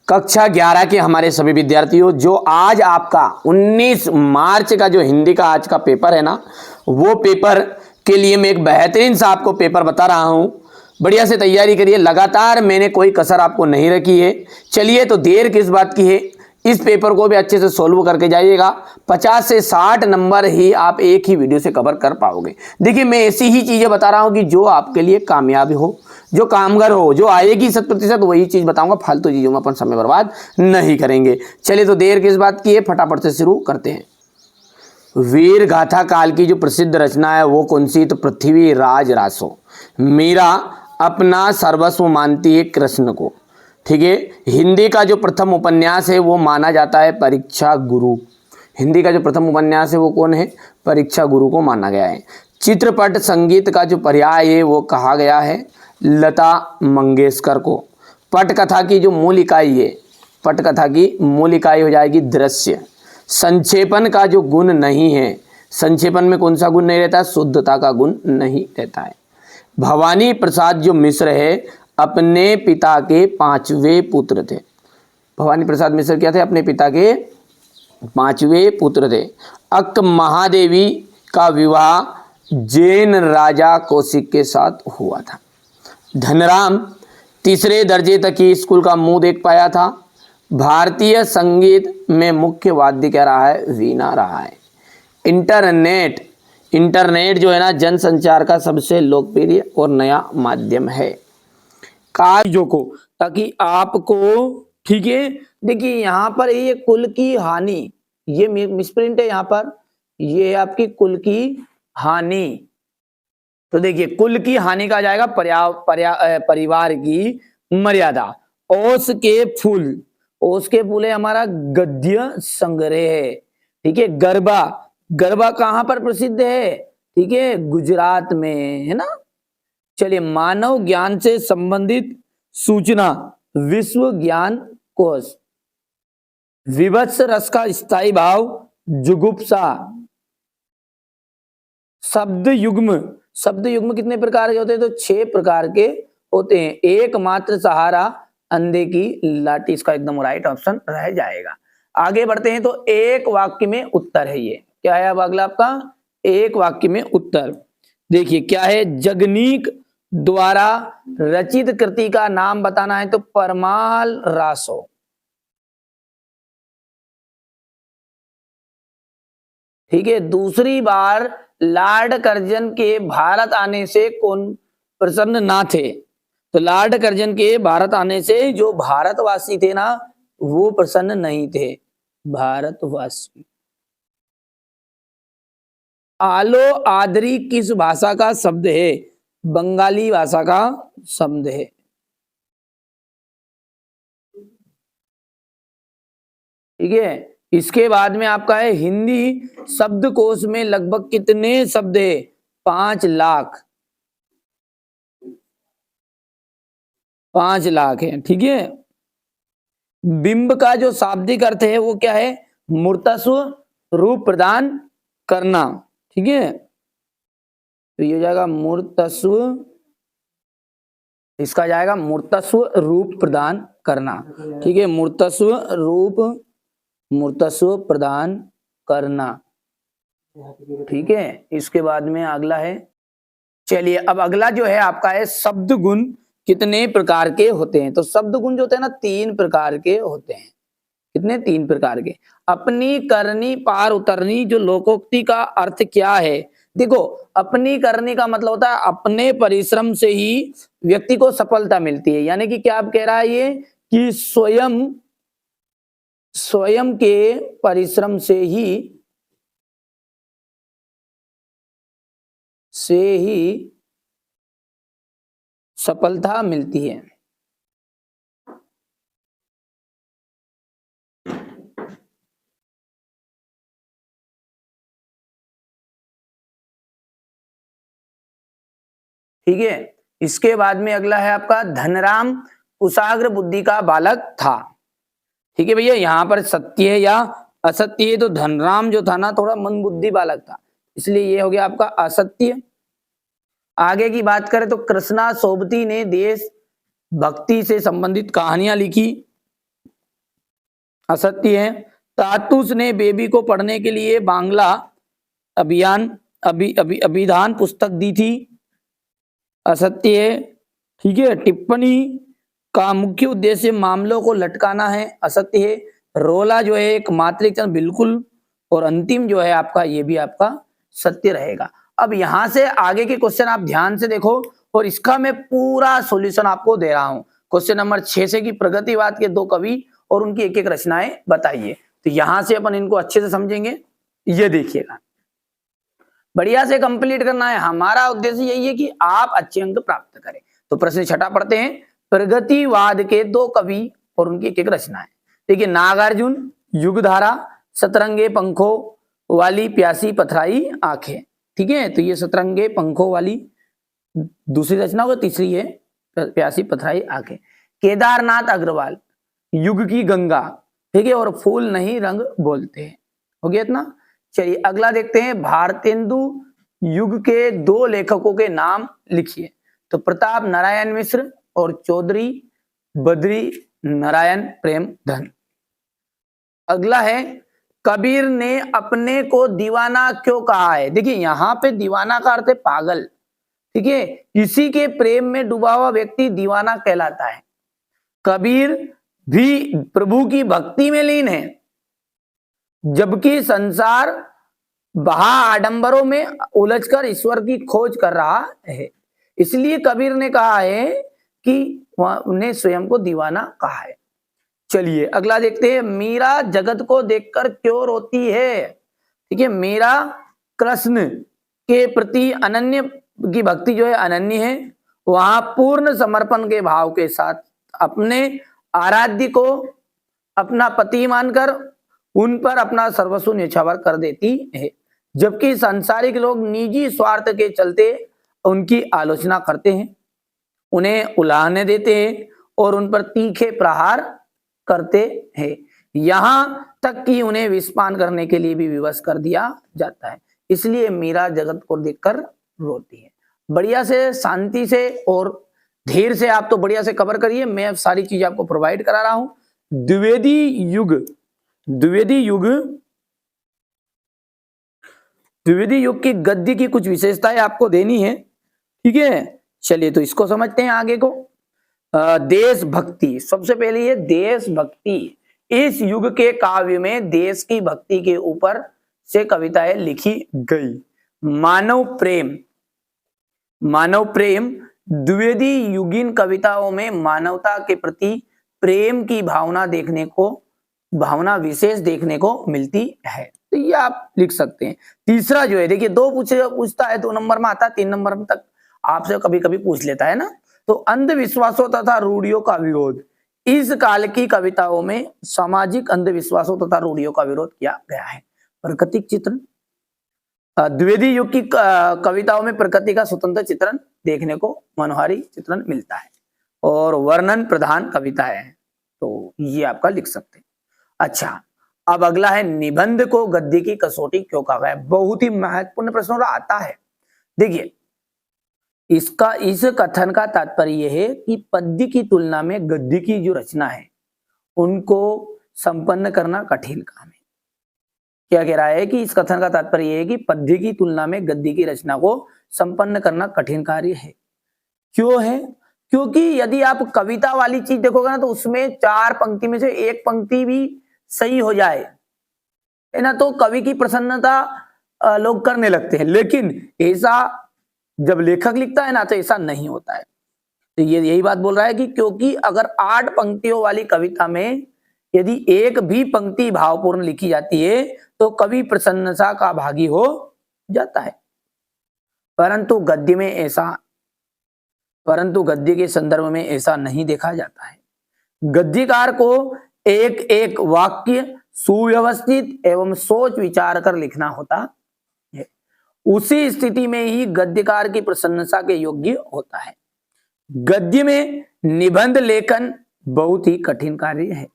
कक्षा 11 के हमारे सभी विद्यार्थियों, जो आज आपका 19 मार्च का जो हिंदी का आज का पेपर है ना, वो पेपर के लिए मैं एक बेहतरीन सा आपको पेपर बता रहा हूँ। बढ़िया से तैयारी करिए, लगातार मैंने कोई कसर आपको नहीं रखी है। चलिए, तो देर किस बात की है, इस पेपर को भी अच्छे से सोल्व करके जाइएगा। 50 से 60 नंबर ही आप एक ही वीडियो से कवर कर पाओगे। देखिए, मैं ऐसी ही चीज़ें बता रहा हूँ कि जो आपके लिए कामयाब हो, जो कामगर हो, जो आएगी 100%, वही चीज़ बताऊंगा। फालतू चीज़ों में अपन समय बर्बाद नहीं करेंगे। चलिए, तो देर किस बात की है, फटाफट से शुरू करते हैं। वीर गाथा काल की जो प्रसिद्ध रचना है वो कौन सी? तो पृथ्वी राज रासो। मीरा अपना सर्वस्व मानती है कृष्ण को। ठीक है। हिंदी का जो प्रथम उपन्यास है वो माना जाता है परीक्षा गुरु। हिंदी का जो प्रथम उपन्यास है वो कौन है? परीक्षा गुरु को माना गया है। चित्रपट संगीत का जो पर्याय है वो कहा गया है लता मंगेशकर को। पटकथा की जो मूल इकाई है, पटकथा की मूल इकाई हो जाएगी दृश्य। संक्षेपण का जो गुण नहीं है, संक्षेपण में कौन सा गुण नहीं रहता? शुद्धता का गुण नहीं रहता है। भवानी प्रसाद जो मिश्र है अपने पिता के 5वें पुत्र थे। भवानी प्रसाद मिश्र क्या थे? अपने पिता के 5वें पुत्र थे। अक्क महादेवी का विवाह जैन राजा कौशिक के साथ हुआ था। धनराम तीसरे दर्जे तक की स्कूल का मुंह देख पाया था। भारतीय संगीत में मुख्य वाद्य क्या रहा है? वीणा रहा है। इंटरनेट जो है ना, जनसंचार का सबसे लोकप्रिय और नया माध्यम है। कागजों को, ताकि आपको, ठीक है, देखिए यहाँ पर ये कुल की हानि, ये मिसप्रिंट है यहाँ पर, ये है आपकी कुल की हानि। तो देखिए, कुल की हानि का जाएगा परिवार की मर्यादा। ओस के फूल, ओस के फूल है हमारा गद्य संग्रह है। ठीक है। गरबा, गरबा कहां पर प्रसिद्ध है? ठीक है, गुजरात में, है ना। चलिए, मानव ज्ञान से संबंधित सूचना विश्व ज्ञान कोश। विभत्स रस का स्थायी भाव जुगुप्सा। शब्द युग्म, शब्द युग्म कितने प्रकार के होते हैं? तो 6 प्रकार के होते हैं। एकमात्र सहारा अंधे की लाठी, इसका एकदम राइट ऑप्शन रह जाएगा। आगे बढ़ते हैं, तो एक वाक्य में उत्तर है। ये क्या है अब अगला आपका? एक वाक्य में उत्तर। देखिए क्या है? जगनीक द्वारा रचित कृति का नाम बताना है, तो परमाल रासो। ठीक है। दूसरी बार लॉर्ड कर्जन के भारत आने से कौन प्रसन्न ना थे? तो लॉर्ड कर्जन के भारत आने से जो भारतवासी थे ना, वो प्रसन्न नहीं थे। भारतवासी। आलो आदरी किस भाषा का शब्द है? बंगाली भाषा का शब्द है। ठीक है। इसके बाद में आपका है हिंदी शब्दकोश में लगभग कितने शब्द है? 5 लाख। 5 लाख है। ठीक है। बिंब का जो शाब्दिक अर्थ है वो क्या है? मूर्तस्व रूप प्रदान करना। ठीक है। तो ये जाएगा मूर्तस्व, इसका जाएगा मूर्तस्व रूप प्रदान करना। ठीक है। मूर्तस्व रूप, मूर्तस्व प्रदान करना। ठीक है। इसके बाद में अगला है, चलिए अब अगला जो है आपका है शब्द गुण कितने प्रकार के होते हैं? तो शब्द गुण जो होते हैं ना, 3 प्रकार के होते हैं। कितने? 3 प्रकार के। अपनी, करनी, पार उतरनी। जो लोकोक्ति का अर्थ क्या है? देखो, अपनी करनी का मतलब होता है अपने परिश्रम से ही व्यक्ति को सफलता मिलती है। यानी कि क्या आप कह रहा है ये कि स्वयं के परिश्रम से ही सफलता मिलती है। ठीक है। इसके बाद में अगला है आपका धनराम कुशाग्र बुद्धि का बालक था। ठीक है भैया, यहां पर सत्य है या असत्य है? तो धनराम जो था ना, थोड़ा मंदबुद्धि बालक था, इसलिए ये हो गया आपका असत्य। आगे की बात करें तो कृष्णा सोबती ने देश भक्ति से संबंधित कहानियां लिखी। असत्य है। तातुस ने बेबी को पढ़ने के लिए बांग्ला अभिधान पुस्तक दी थी, असत्य है। ठीक है। टिप्पणी का मुख्य उद्देश्य मामलों को लटकाना है, असत्य है। रोला जो है एक मात्रिक चिन्ह, बिल्कुल। और अंतिम जो है आपका, ये भी आपका सत्य रहेगा। अब यहां से आगे के क्वेश्चन आप ध्यान से देखो और इसका मैं पूरा सॉल्यूशन आपको दे रहा हूं। क्वेश्चन नंबर 6 से कि प्रगतिवाद के 2 कवि और उनकी एक एक रचनाएं बताइए। तो यहां से अपन इनको अच्छे से समझेंगे। ये देखिएगा, बढ़िया से कंप्लीट करना है। हमारा उद्देश्य यही है कि आप अच्छे अंक प्राप्त करें। तो प्रश्न छठा पढ़ते हैं, प्रगतिवाद के 2 कवि और उनकी एक एक रचनाएं। देखिए, नागार्जुन, युगधारा, सतरंगे पंखों वाली प्यासी पथराई आंखें। ठीक है। तो ये सतरंगे पंखों वाली दूसरी रचना होगी, तीसरी है प्यासी पथराई आंखें। केदारनाथ अग्रवाल, युग की गंगा। ठीक है। और फूल नहीं रंग बोलते हैं। हो गया इतना। चलिए अगला देखते हैं, भारतेंदु युग के 2 लेखकों के नाम लिखिए। तो प्रताप नारायण मिश्र और चौधरी बद्री नारायण प्रेमधन। अगला है, कबीर ने अपने को दीवाना क्यों कहा है। देखिए, यहां पे दीवाना का अर्थ है पागल। ठीक है। किसी के प्रेम में डूबा हुआ व्यक्ति दीवाना कहलाता है। कबीर भी प्रभु की भक्ति में लीन है, जबकि संसार बहा आडंबरों में उलझकर ईश्वर की खोज कर रहा है। इसलिए कबीर ने कहा है कि उन्हें स्वयं को दीवाना कहा है। चलिए अगला देखते हैं, मीरा जगत को देखकर क्यों रोती है। ठीक है। मीरा कृष्ण के प्रति अनन्य की भक्ति जो है अनन्य है। वहां पूर्ण समर्पण के भाव के साथ अपने आराध्य को अपना पति मानकर उन पर अपना सर्वस्व न्यौछावर कर देती है, जबकि सांसारिक लोग निजी स्वार्थ के चलते उनकी आलोचना करते हैं, उन्हें उलाहने देते हैं और उन पर तीखे प्रहार करते हैं। यहां तक कि उन्हें विषपान करने के लिए भी विवश कर दिया जाता है। इसलिए मीरा जगत को देखकर रोती है। बढ़िया से शांति से और धीरे से आप तो बढ़िया से कवर करिए। मैं अब सारी चीजें आपको प्रोवाइड करा रहा हूं। द्विवेदी युग की गद्य की कुछ विशेषताएं आपको देनी है। ठीक है। चलिए तो इसको समझते हैं आगे को। देशभक्ति, सबसे पहले ये देशभक्ति। इस युग के काव्य में देश की भक्ति के ऊपर से कविताएं लिखी गई। मानव प्रेम, द्विवेदी युगीन कविताओं में मानवता के प्रति प्रेम की भावना विशेष देखने को मिलती है। तो ये आप लिख सकते हैं। तीसरा जो है, देखिए 2 पूछता है, 2 नंबर में आता है, 3 नंबर तक आपसे कभी कभी पूछ लेता है ना। तो अंधविश्वासों तथा रूढ़ियों का विरोध। इस काल की कविताओं में सामाजिक अंधविश्वासों तथा रूढ़ियों का विरोध किया गया है। प्राकृतिक चित्रण, द्विवेदी युग की कविताओं में प्रकृति का स्वतंत्र चित्रण देखने को, मनोहारी चित्रण मिलता है और वर्णन प्रधान कविताएं हैं। तो ये आपका लिख सकते हैं। अच्छा, अब अगला है, निबंध को गद्य की कसौटी क्यों कहा गया। बहुत ही महत्वपूर्ण प्रश्न आता है। देखिए, इस कथन का तात्पर्य यह है कि पद्य की तुलना में गद्य की जो रचना है उनको संपन्न करना कठिन काम है। क्या कह रहा है कि इस कथन का तात्पर्य यह है कि पद्य की तुलना में गद्य की रचना को संपन्न करना कठिन कार्य है। क्यों है? क्योंकि यदि आप कविता वाली चीज देखोगे ना, तो उसमें 4 पंक्ति में से 1 पंक्ति भी सही हो जाए है ना, तो कवि की प्रसन्नता लोग करने लगते हैं। लेकिन ऐसा जब लेखक लिखता है ना, तो ऐसा नहीं होता है। तो ये यही बात बोल रहा है कि क्योंकि अगर 8 पंक्तियों वाली कविता में यदि 1 भी पंक्ति भावपूर्ण लिखी जाती है तो कवि प्रसन्नता का भागी हो जाता है। परंतु गद्य के संदर्भ में ऐसा नहीं देखा जाता है। गद्यकार को एक एक वाक्य सुव्यवस्थित एवं सोच विचार कर लिखना होता है। उसी स्थिति में ही गद्यकार की प्रशंसा के योग्य होता है। गद्य में निबंध लेखन बहुत ही कठिन कार्य है।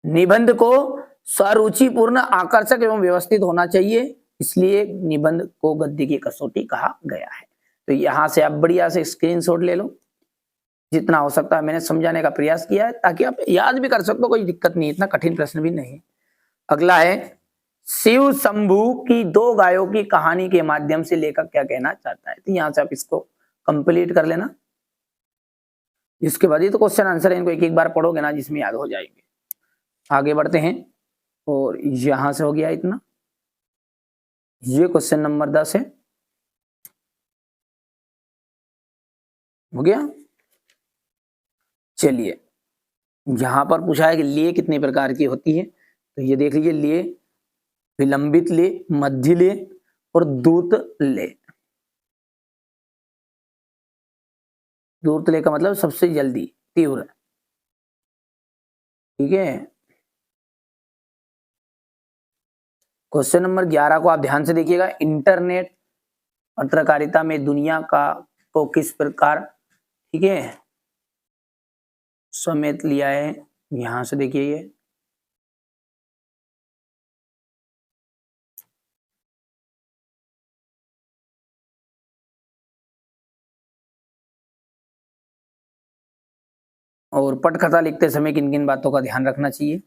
निबंध को स्वरुचिपूर्ण, आकर्षक एवं व्यवस्थित होना चाहिए, इसलिए निबंध को गद्य की कसौटी कहा गया है। तो यहां से आप बढ़िया से स्क्रीनशॉट ले लो। जितना हो सकता है मैंने समझाने का प्रयास किया है, ताकि आप याद भी कर सकते हो, कोई दिक्कत नहीं, इतना कठिन प्रश्न भी नहीं। अगला है, शिव शंभू की दो गायों की कहानी के माध्यम से लेखक क्या कहना चाहता है। तो यहां से आप इसको कंप्लीट कर लेना। इसके बाद ये तो क्वेश्चन आंसर है, इनको एक एक बार पढ़ोगे ना जिसमें याद हो जाएंगे। आगे बढ़ते हैं, और यहां से हो गया इतना। ये क्वेश्चन नंबर 10 है, हो गया। चलिए, यहां पर पूछा है कि ले कितने प्रकार की होती है, तो ये देख लीजिए, ले, विलंबित ले, मध्य ले और दूत ले। दूत ले का मतलब सबसे जल्दी, तीव्र, ठीक है। क्वेश्चन नंबर 11 को आप ध्यान से देखिएगा। इंटरनेट पत्रकारिता में दुनिया का को किस प्रकार, ठीक है, समेत लिया है। यहां से देखिए ये, और पटकथा लिखते समय किन किन बातों का ध्यान रखना चाहिए।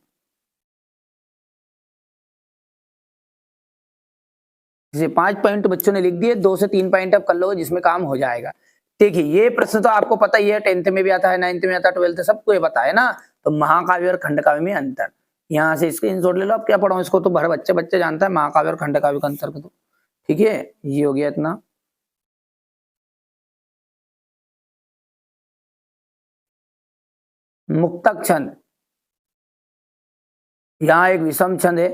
जैसे 5 पॉइंट बच्चों ने लिख दिए, 2 से 3 पॉइंट आप कर लो, जिसमें काम हो जाएगा। देखिए, ये प्रश्न तो आपको पता ही है, 10th में भी आता है, 9th में आता है, 12th, सबको ये पता है ना। तो महाकाव्य और खंडकाव्य में अंतर, यहाँ से स्क्रीनशॉट ले लो। आप क्या पढ़ो, इसको तो भर बच्चे बच्चे जानता है, महाकाव्य और खंडकाव्य का अंतर को तो, ठीक है। ये हो गया इतना। मुक्तक छंद, यहाँ एक विषम छंद है,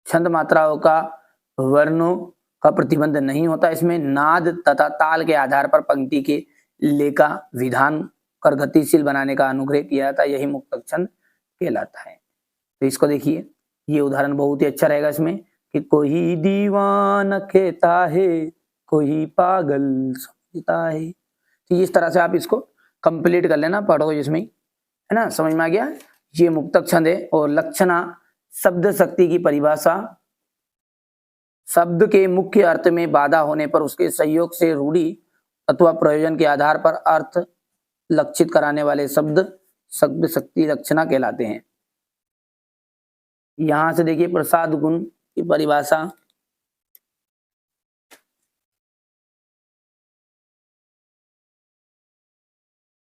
छंद मात्राओं का, वर्णों का प्रतिबंध नहीं होता इसमें। नाद तथा ताल के आधार पर पंक्ति के ले का विधान कर गतिशील बनाने का अनुग्रह किया जाता है, यही मुक्तक छंद कहलाता है। तो इसको देखिए, ये उदाहरण बहुत ही अच्छा रहेगा इसमें, कि कोई दीवाना कहता है, कोई पागल समझता है। तो इस तरह से आप इसको कंप्लीट कर लेना, पढ़ो जिसमें, है ना, समझ में आ गया। ये मुक्तक छंद है। और लक्षणा शब्द शक्ति की परिभाषा, शब्द के मुख्य अर्थ में बाधा होने पर उसके सहयोग से रूढ़ि अथवा प्रयोजन के आधार पर अर्थ लक्षित कराने वाले शब्द शब्द शक्ति लक्षणा कहलाते हैं। यहां से देखिए, प्रसाद गुण की परिभाषा,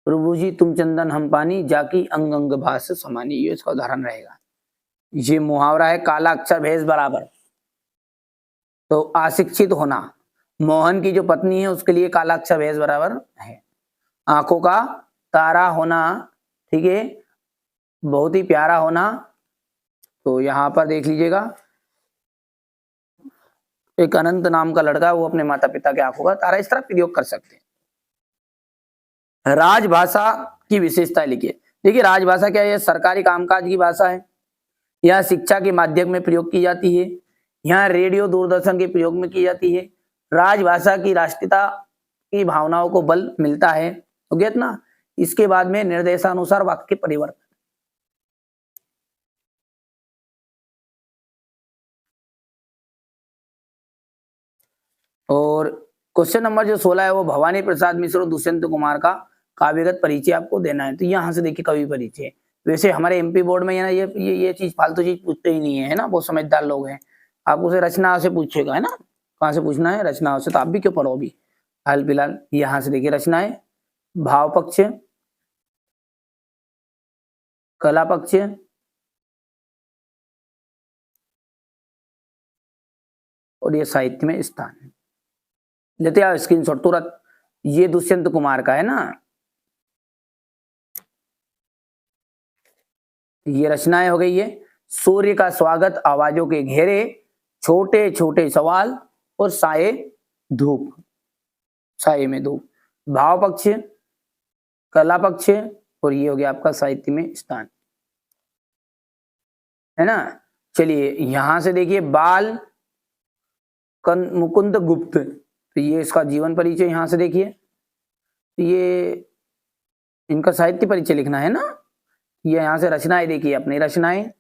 प्रभु जी तुम चंदन हम पानी, जाकी अंग अंग भास समानी, ये इसका उदाहरण रहेगा। ये मुहावरा है, काला अक्षर भैंस बराबर। तो अशिक्षित होना, मोहन की जो पत्नी है उसके लिए काला अक्षर भैंस बराबर है। आंखों का तारा होना, ठीक है, बहुत ही प्यारा होना। तो यहां पर देख लीजिएगा, एक अनंत नाम का लड़का, वो अपने माता पिता के आंखों का तारा, इस तरह प्रयोग कर सकते हैं। राजभाषा की विशेषता लिखिए। देखिए, राजभाषा क्या है, सरकारी कामकाज की भाषा है, यह शिक्षा के माध्यम में प्रयोग की जाती है, यहाँ रेडियो दूरदर्शन के प्रयोग में की जाती है। राजभाषा की राष्ट्रीयता की भावनाओं को बल मिलता है, हो गया ना। इसके बाद में निर्देशानुसार वाक्य परिवर्तन, और क्वेश्चन नंबर जो 16 है वो भवानी प्रसाद मिश्र और दुष्यंत कुमार का काव्यगत परिचय आपको देना है। तो यहाँ से देखिए, कवि परिचय, वैसे हमारे एमपी बोर्ड में ना ये चीज फालतू चीज पूछते ही नहीं है ना, बहुत समझदार लोग हैं। आपको उसे रचनाओं से पूछेगा, है ना, कहाँ से पूछना है, रचनाओं से। तो आप भी क्यों पढ़ो अभी हाल फिलहाल। यहाँ से देखिए, रचनाएं, भाव पक्ष, कला पक्ष, और ये साहित्य में स्थान। लेते आओ स्क्रीनशॉट तुरंत। ये दुष्यंत कुमार का है ना, ये रचनाएं हो गई है। सूर्य का स्वागत, आवाजों के घेरे, छोटे छोटे सवाल, और साए धूप, साए में धूप। भाव पक्ष, कला पक्ष, और ये हो गया आपका साहित्य में स्थान, है ना। चलिए, यहां से देखिए, बाल मुकुंद गुप्त, तो ये इसका जीवन परिचय यहां से देखिए। ये इनका साहित्य परिचय लिखना है ना। ये यहां से रचनाएं देखिए, अपनी रचनाएं,